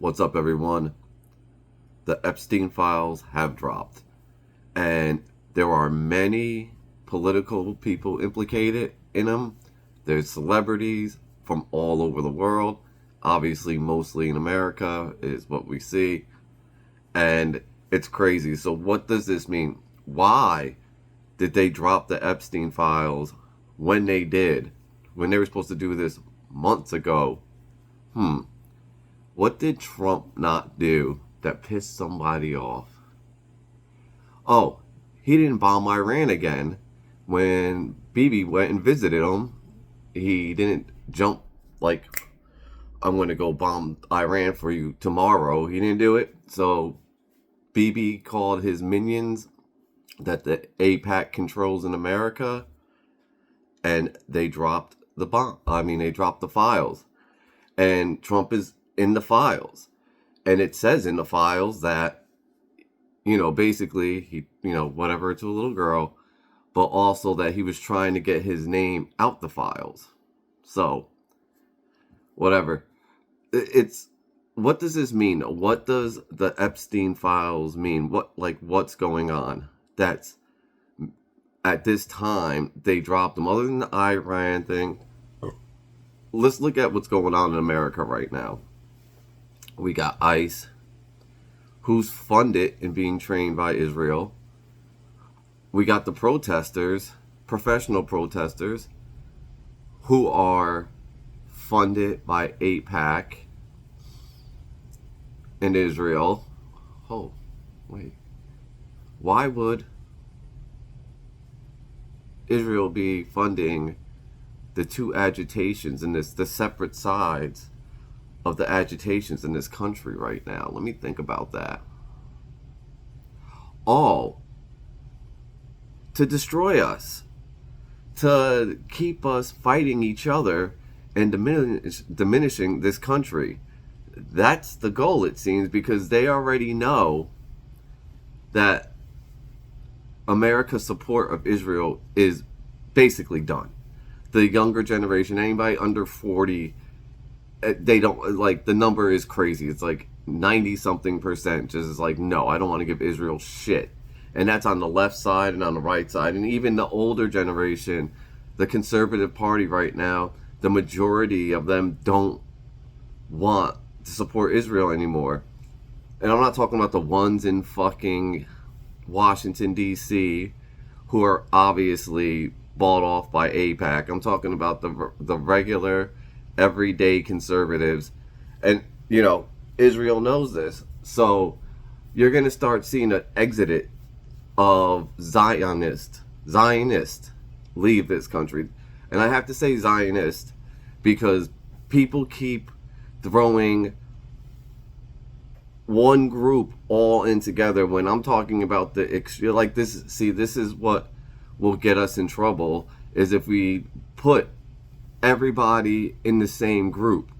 What's up, everyone? The Epstein Files have dropped, and there are many political people implicated in them. There's celebrities from all over the world, obviously, mostly in America, is what we see, and it's crazy. So, what does this mean? Why did they drop the Epstein Files when they did? When they were supposed to do this months ago? What did Trump not do that pissed somebody off? Oh, he didn't bomb Iran again. When Bibi went and visited him, he didn't jump like, I'm going to go bomb Iran for you tomorrow. He didn't do it. So Bibi called his minions that the APAC controls in America, and they dropped the bomb. They dropped the files. And Trump is in the files. And it says in the files that, basically, he, whatever, to a little girl, but also that he was trying to get his name out the files. So, whatever. What does this mean? What does the Epstein Files mean? What's going on? That's, at this time, they dropped them. Other than the Iran thing, let's look at what's going on in America right now. We got ICE, who's funded and being trained by Israel. We got the protesters, professional protesters, who are funded by AIPAC in Israel. Oh, wait. Why would Israel be funding the two agitations and the separate sides of the agitations in this country right now? Let me think about that. All to destroy us, to keep us fighting each other and diminishing this country. That's the goal, it seems, because they already know that America's support of Israel is basically done. The younger generation, anybody under 40, they don't, the number is crazy. It's 90 something percent just is no, I don't want to give Israel shit. And that's on the left side and on the right side. And even the older generation, the conservative party right now, the majority of them don't want to support Israel anymore. And I'm not talking about the ones in fucking Washington, D.C., who are obviously bought off by AIPAC. I'm talking about the regular, everyday conservatives. And, Israel knows this. So you're going to start seeing an exodus of Zionists leave this country. And I have to say Zionist because people keep throwing one group all in together when I'm talking about this. See, this is what will get us in trouble, is if we put everybody in the same group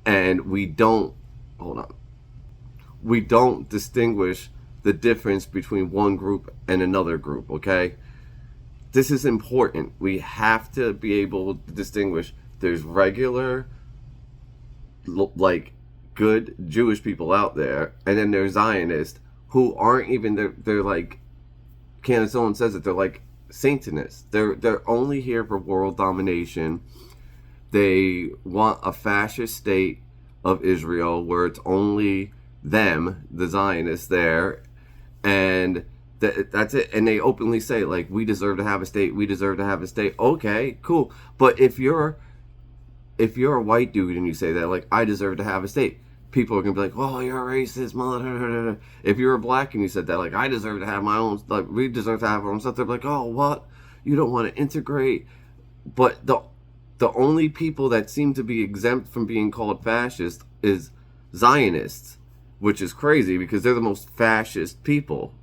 and we don't distinguish the difference between one group and another group. Okay, this is important. We have to be able to distinguish. There's regular good Jewish people out there, and then there's Zionists who aren't even, they're like, Candace Owens says it, they're Satanists. They're only here for world domination. They want a fascist state of Israel where it's only them, the Zionists, there, and that's it. And they openly say, we deserve to have a state. We deserve to have a state. Okay, cool. But if you're a white dude and you say that, I deserve to have a state, people are going to be like, oh, you're a racist, mother. If you're a black and you said that, I deserve to have my own, we deserve to have our own stuff, they're like, oh, what? You don't want to integrate? But the only people that seem to be exempt from being called fascist is Zionists, which is crazy because they're the most fascist people.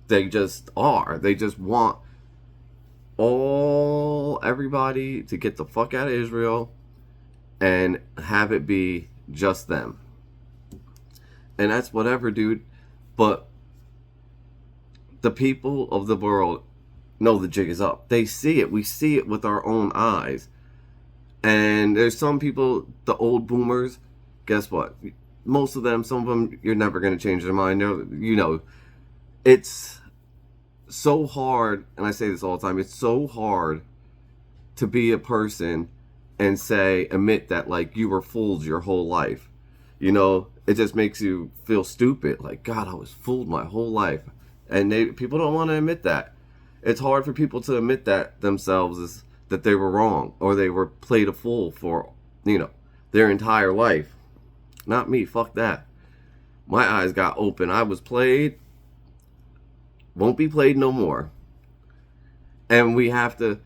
They just are. They just want everybody to get the fuck out of Israel and have it be just them. And that's whatever, dude. But the people of the world know the jig is up. They see it. We see it with our own eyes. And there's some people, the old boomers, guess what? Most of them, some of them, you're never going to change their mind. It's so hard, and I say this all the time, it's so hard to be a person and admit that, like, you were fooled your whole life. It just makes you feel stupid. Like, God, I was fooled my whole life. And people don't want to admit that. It's hard for people to admit that themselves, is that they were wrong or they were played a fool for, their entire life. Not me, fuck that. My eyes got open. I was played, won't be played no more. And we have to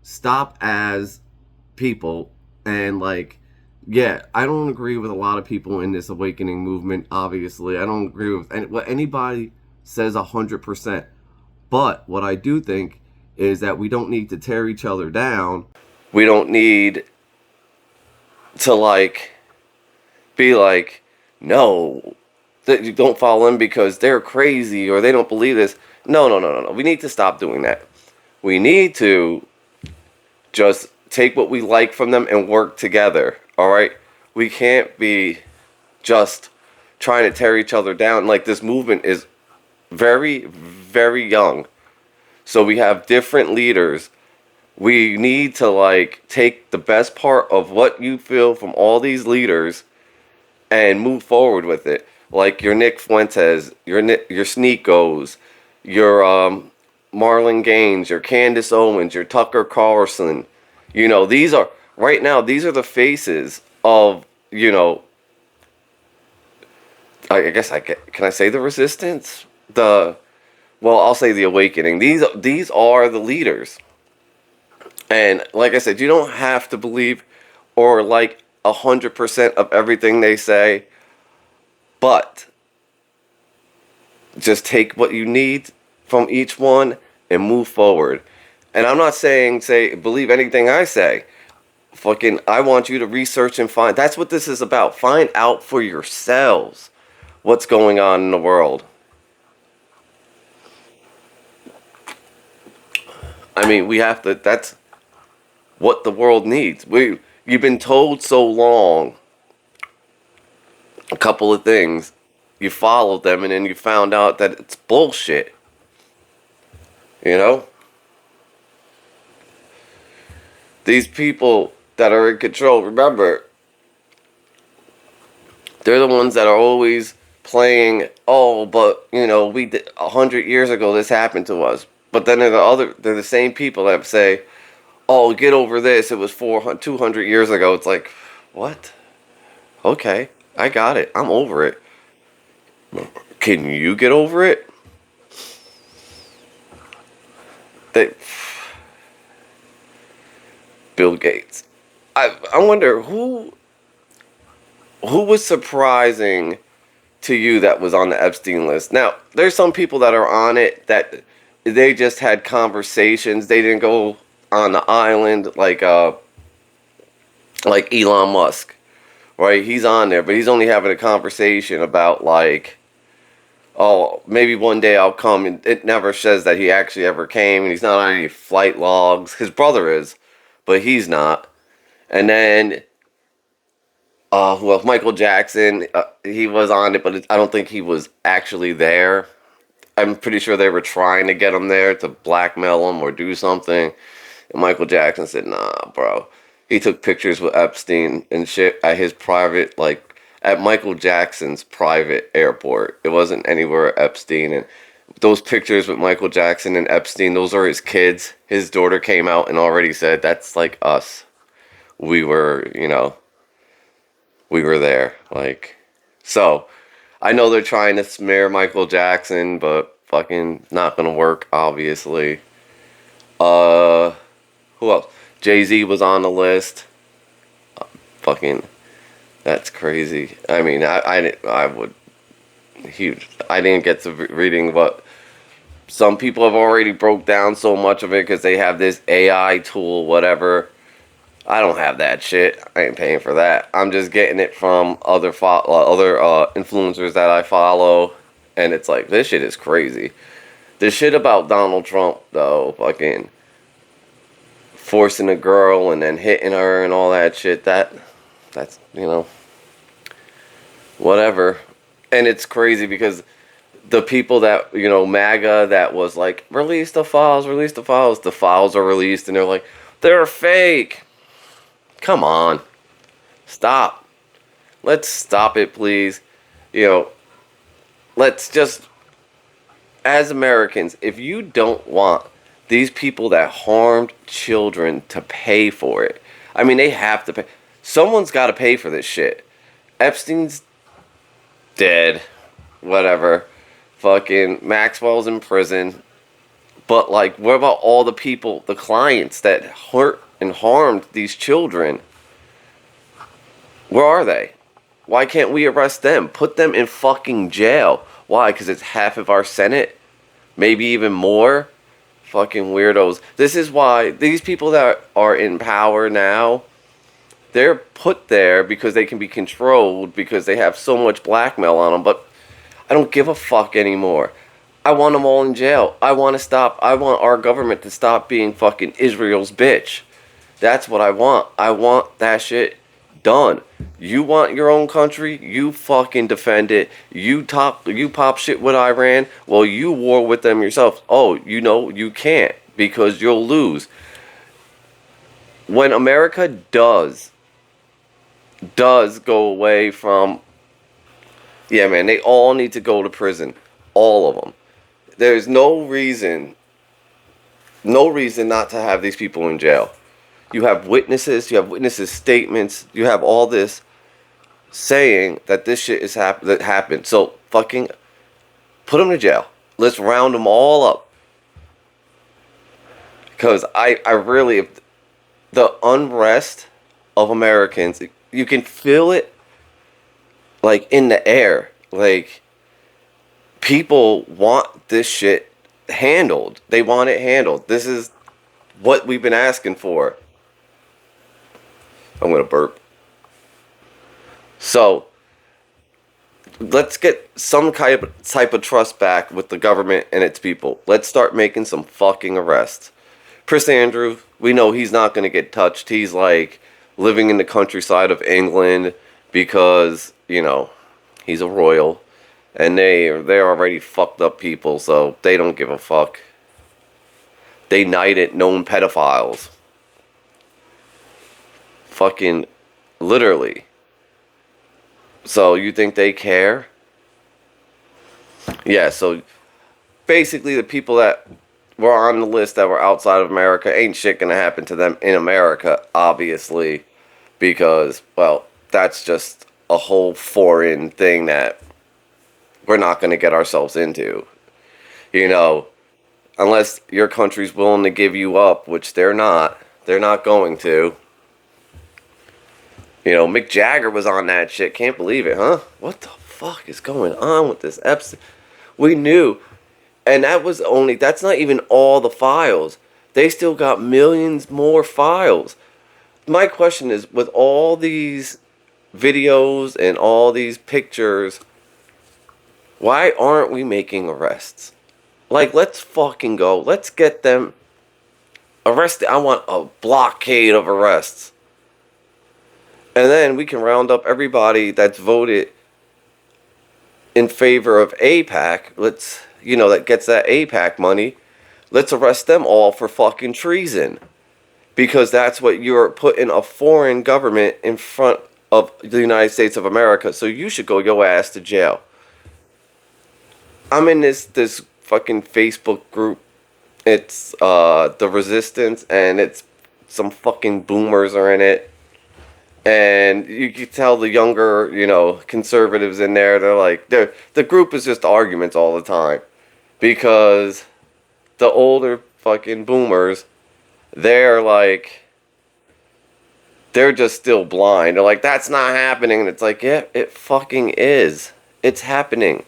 stop as people and, like, yeah, I don't agree with a lot of people in this awakening movement, obviously. I don't agree with what anybody says 100%. But what I do think is that we don't need to tear each other down. We don't need to, like, be like, no, that you don't follow them because they're crazy or they don't believe this. No. We need to stop doing that. We need to just take what we like from them and work together. All right? We can't be just trying to tear each other down. Like, this movement is very, very young. So we have different leaders. We need to, like, take the best part of what you feel from all these leaders and move forward with it. Like your Nick Fuentes, your Sneakos, your Marlon Gaines, your Candace Owens, your Tucker Carlson. These are, right now, these are the faces of, I guess can I say the resistance? I'll say the awakening. These are the leaders. And like I said, you don't have to believe or like 100% of everything they say, but just take what you need from each one and move forward. And I'm not saying believe anything I say. I want you to research and find. That's what this is about. Find out for yourselves what's going on in the world. I mean, we have to. That's what the world needs. You've been told so long a couple of things. You followed them, and then you found out that it's bullshit. These people that are in control, remember, they're the ones that are always playing, oh, but, we did 100 years ago, this happened to us. But then they're the same people that say, oh, get over this, it was 200 years ago. It's like, what? Okay, I got it. I'm over it. Can you get over it? Bill Gates. I wonder who was surprising to you that was on the Epstein list. Now, there's some people that are on it that they just had conversations. They didn't go on the island like Elon Musk, right? He's on there, but he's only having a conversation about, like, oh, maybe one day I'll come. And it never says that he actually ever came, and he's not on any flight logs. His brother is, but he's not. And then, Michael Jackson, he was on it, but I don't think he was actually there. I'm pretty sure they were trying to get him there to blackmail him or do something. And Michael Jackson said, nah, bro. He took pictures with Epstein and shit at his private, like, at Michael Jackson's private airport. It wasn't anywhere Epstein. And those pictures with Michael Jackson and Epstein, those are his kids. His daughter came out and already said, that's like us. We were, we were there. Like, so I know they're trying to smear Michael Jackson, but fucking not gonna work, obviously. Who else? Jay-Z was on the list. Fucking, that's crazy. I mean, I would, huge. I didn't get to reading, but some people have already broke down so much of it because they have this AI tool, whatever. I don't have that shit. I ain't paying for that. I'm just getting it from other influencers that I follow, and it's like, this shit is crazy. The shit about Donald Trump, though, fucking forcing a girl and then hitting her and all that shit, that's, whatever. And it's crazy because the people that, MAGA, that was like, release the files are released, and they're like, they're fake. Come on. Stop. Let's stop it, please. You know, let's just, as Americans, if you don't want these people that harmed children to pay for it, I mean, they have to pay. Someone's got to pay for this shit. Epstein's dead. Whatever. Fucking Maxwell's in prison. But, like, what about all the people, the clients that hurt and harmed these children? Where are they? Why can't we arrest them? Put them in fucking jail. Why? Because it's half of our Senate? Maybe even more? Fucking weirdos. This is why these people that are in power now, they're put there because they can be controlled because they have so much blackmail on them. But I don't give a fuck anymore. I want them all in jail. I want our government to stop being fucking Israel's bitch. That's what I want. I want that shit done. You want your own country? You fucking defend it. You pop shit with Iran? Well, you war with them yourself. Oh, you can't because you'll lose. When America does go away from, yeah, man, they all need to go to prison. All of them. There's no reason not to have these people in jail. You have witnesses statements, you have all this saying that this shit that happened. So fucking put them in jail. Let's round them all up. Because I really, the unrest of Americans, you can feel it like in the air. Like, people want this shit handled. They want it handled. This is what we've been asking for. I'm gonna burp. So let's get some type of trust back with the government and its people. Let's start making some fucking arrests. Prince Andrew, we know he's not gonna get touched. He's like living in the countryside of England because, he's a royal. And they're already fucked up people, so they don't give a fuck. They knighted known pedophiles. Fucking literally. So you think they care? Yeah, so basically the people that were on the list that were outside of America, ain't shit gonna happen to them in America, obviously. Because, well, that's just a whole foreign thing that we're not going to get ourselves into. Unless your country's willing to give you up, which they're not. They're not going to. Mick Jagger was on that shit. Can't believe it, huh? What the fuck is going on with this Epstein? We knew. And that's not even all the files. They still got millions more files. My question is, with all these videos and all these pictures, why aren't we making arrests? Like, let's fucking go. Let's get them arrested. I want a blockade of arrests. And then we can round up everybody that's voted in favor of AIPAC. That gets that AIPAC money. Let's arrest them all for fucking treason. Because that's what you're putting a foreign government in front of the United States of America. So you should go your ass to jail. I'm in this fucking Facebook group. It's the Resistance, and it's some fucking boomers are in it. And you can tell the younger, conservatives in there, they're like, the group is just arguments all the time. Because the older fucking boomers, they're just still blind. They're like, that's not happening. And it's like, yeah, it fucking is. It's happening.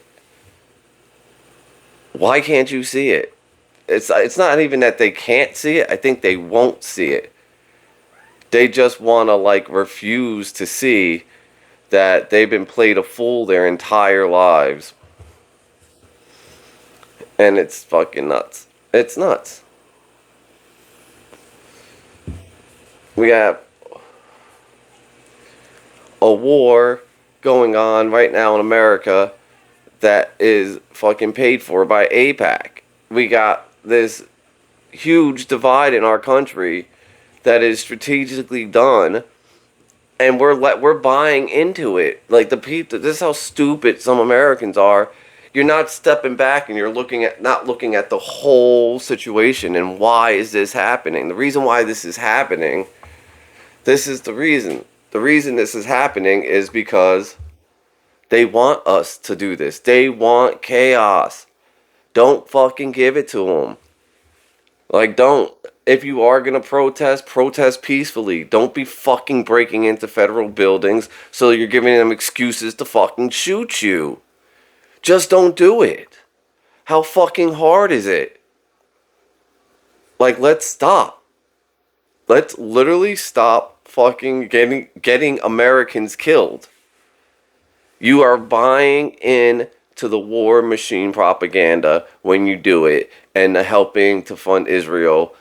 Why can't you see it? It's not even that they can't see it. I think they won't see it. They just want to, refuse to see that they've been played a fool their entire lives. And it's fucking nuts. It's nuts. We have a war going on right now in America that is fucking paid for by AIPAC. We got this huge divide in our country that is strategically done, and we're buying into it. Like the people, this is how stupid some Americans are. You're not stepping back and you're not looking at the whole situation and why is this happening? The reason why this is happening, this is the reason. The reason this is happening is because they want us to do this. They want chaos. Don't fucking give it to them. Like, don't. If you are going to protest peacefully. Don't be fucking breaking into federal buildings so you're giving them excuses to fucking shoot you. Just don't do it. How fucking hard is it? Like, let's stop. Let's literally stop fucking getting Americans killed. You are buying in to the war machine propaganda when you do it and helping to fund Israel.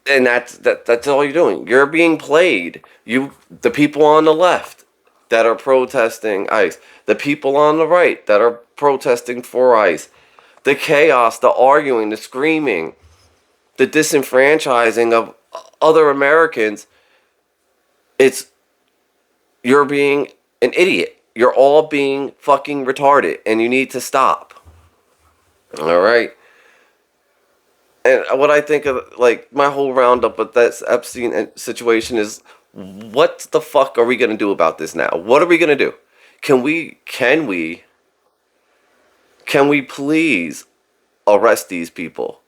And that's all you're doing. You're being played. The people on the left that are protesting ICE, the people on the right that are protesting for ICE, the chaos, the arguing, the screaming, the disenfranchising of other Americans. You're being an idiot. You're all being fucking retarded, and you need to stop. All right. And what I think of, like, my whole roundup of that Epstein situation is, what the fuck are we gonna do about this now? What are we gonna do? Can we please arrest these people?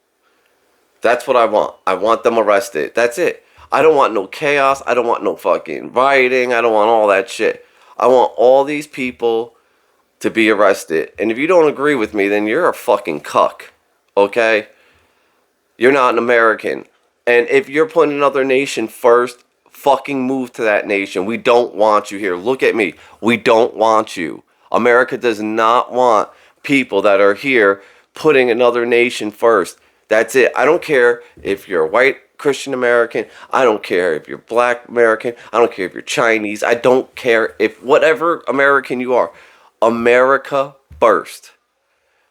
That's what I want. I want them arrested. That's it. I don't want no chaos. I don't want no fucking rioting. I don't want all that shit. I want all these people to be arrested. And if you don't agree with me, then you're a fucking cuck. Okay? You're not an American. And if you're putting another nation first, fucking move to that nation. We don't want you here. Look at me. We don't want you. America does not want people that are here putting another nation first. That's it. I don't care if you're a white Christian American. I don't care if you're black American. I don't care if you're Chinese. I don't care if whatever American you are. America first.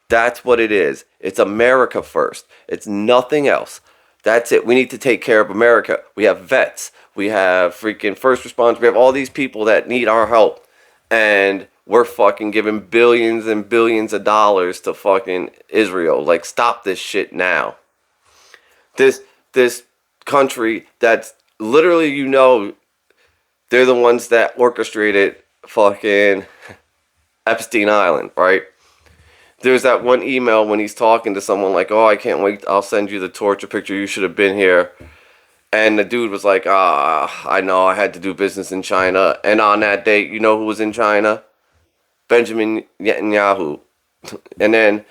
That's what it is. It's America first. It's nothing else. That's it. We need to take care of America. We have vets. We have freaking first responders. We have all these people that need our help. And we're fucking giving billions and billions of dollars to fucking Israel. Like, stop this shit now. This country that's literally, they're the ones that orchestrated fucking Epstein Island, right? There's that one email when he's talking to someone like, oh, I can't wait, I'll send you the torture picture, you should have been here. And the dude was like, I know, I had to do business in China. And on that date, you know who was in China? Benjamin Netanyahu. And then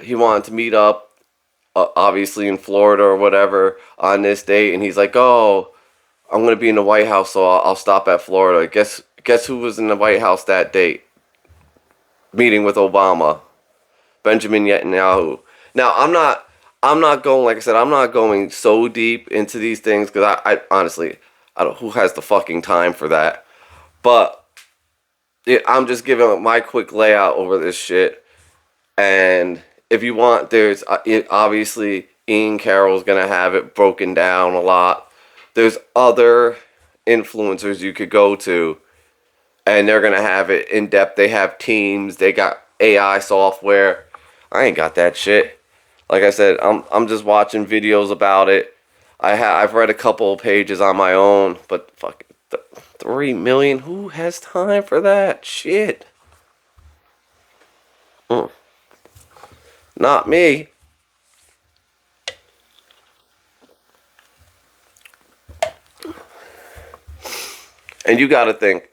he wanted to meet up, obviously in Florida or whatever, on this date. And he's like, oh, I'm going to be in the White House, so I'll stop at Florida. Guess who was in the White House that date? Meeting with Obama, Benjamin Netanyahu. Now, I'm not going, like I said, I'm not going so deep into these things because I honestly, I don't, who has the fucking time for that? But I'm just giving my quick layout over this shit. And if you want, there's obviously Ian Carroll's gonna have it broken down a lot. There's other influencers you could go to, and they're gonna have it in depth. They have teams. They got AI software. I ain't got that shit. Like I said, I'm just watching videos about it. I've read a couple of pages on my own, but fuck, 3 million. Who has time for that shit? Not me. And you gotta think.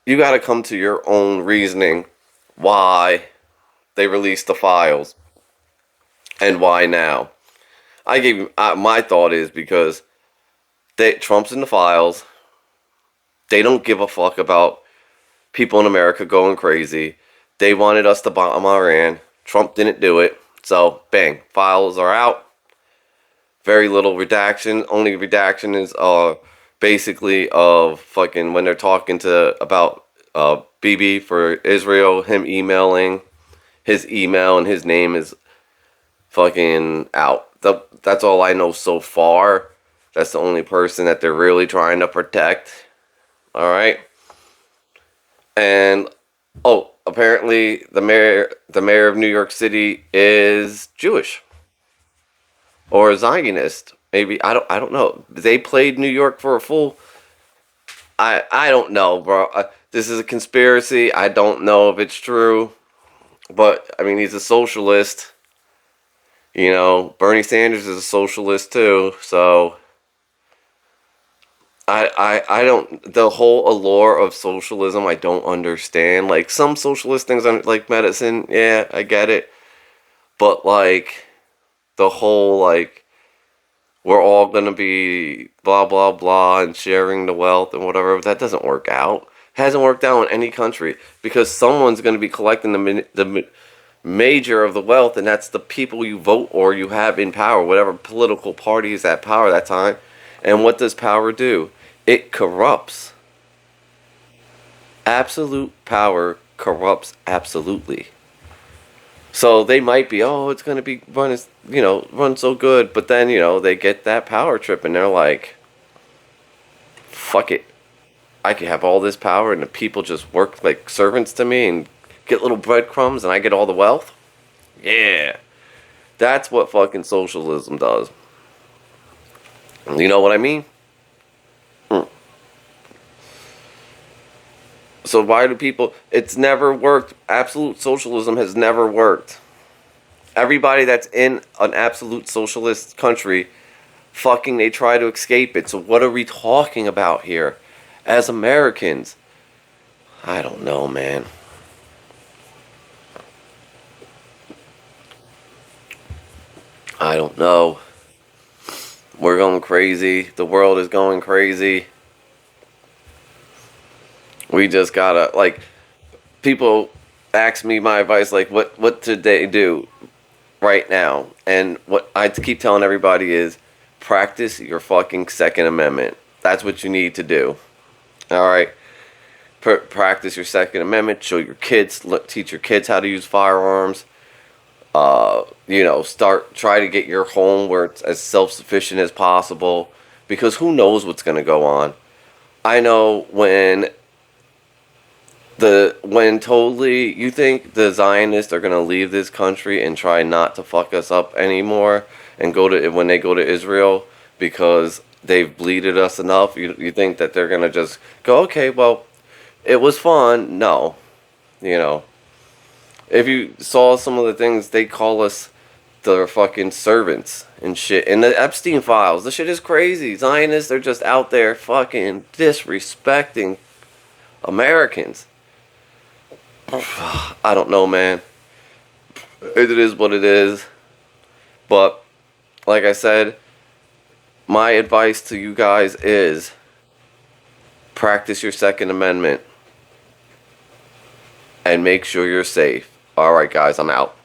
You gotta come to your own reasoning why they released the files and why now. I gave you, my thought is because Trump's in the files. They don't give a fuck about people in America going crazy. They wanted us to bomb Iran. Trump didn't do it. So, bang, files are out. Very little redaction. Only redaction is basically of fucking when they're talking about BB for Israel, him emailing, his email and his name is fucking out. That's all I know so far. That's the only person that they're really trying to protect. All right. And oh, apparently the mayor of New York City is Jewish or a Zionist. Maybe I don't know. They played New York for a fool. I don't know, bro. This is a conspiracy. I don't know if it's true, but I mean he's a socialist. You know, Bernie Sanders is a socialist too. So I don't, the whole allure of socialism I don't understand. Like some socialist things like medicine, yeah, I get it. But like the whole like we're all gonna be blah blah blah and sharing the wealth and whatever, that doesn't work out. Hasn't worked out in any country because someone's gonna be collecting the major of the wealth, and that's the people you vote or you have in power, whatever political party is at power that time. And what does power do? It corrupts. Absolute power corrupts absolutely. So they might be, oh, it's going to be run so good, but then they get that power trip and they're like, fuck it, I could have all this power and the people just work like servants to me and get little breadcrumbs and I get all the wealth. Yeah, that's what fucking socialism does. You know what I mean? So why do people? It's never worked. Absolute socialism has never worked. Everybody that's in an absolute socialist country, fucking, they try to escape it. So what are we talking about here? As Americans, I don't know, man. I don't know. We're going crazy. The world is going crazy. We just gotta, like, people ask me my advice, like, what should they do right now? And what I keep telling everybody is practice your fucking Second Amendment. That's what you need to do. All right? Practice your Second Amendment. Show your kids, teach your kids how to use firearms. Try to get your home where it's as self-sufficient as possible, because who knows what's going to go on. I know when totally you think the Zionists are going to leave this country and try not to fuck us up anymore and when they go to Israel because they've bleeded us enough, you think that they're going to just go, okay, well, it was fun. No. If you saw some of the things, they call us the fucking servants and shit. And the Epstein Files, the shit is crazy. Zionists, they're just out there fucking disrespecting Americans. I don't know, man. It is what it is. But, like I said, my advice to you guys is practice your Second Amendment and make sure you're safe. Alright, guys, I'm out.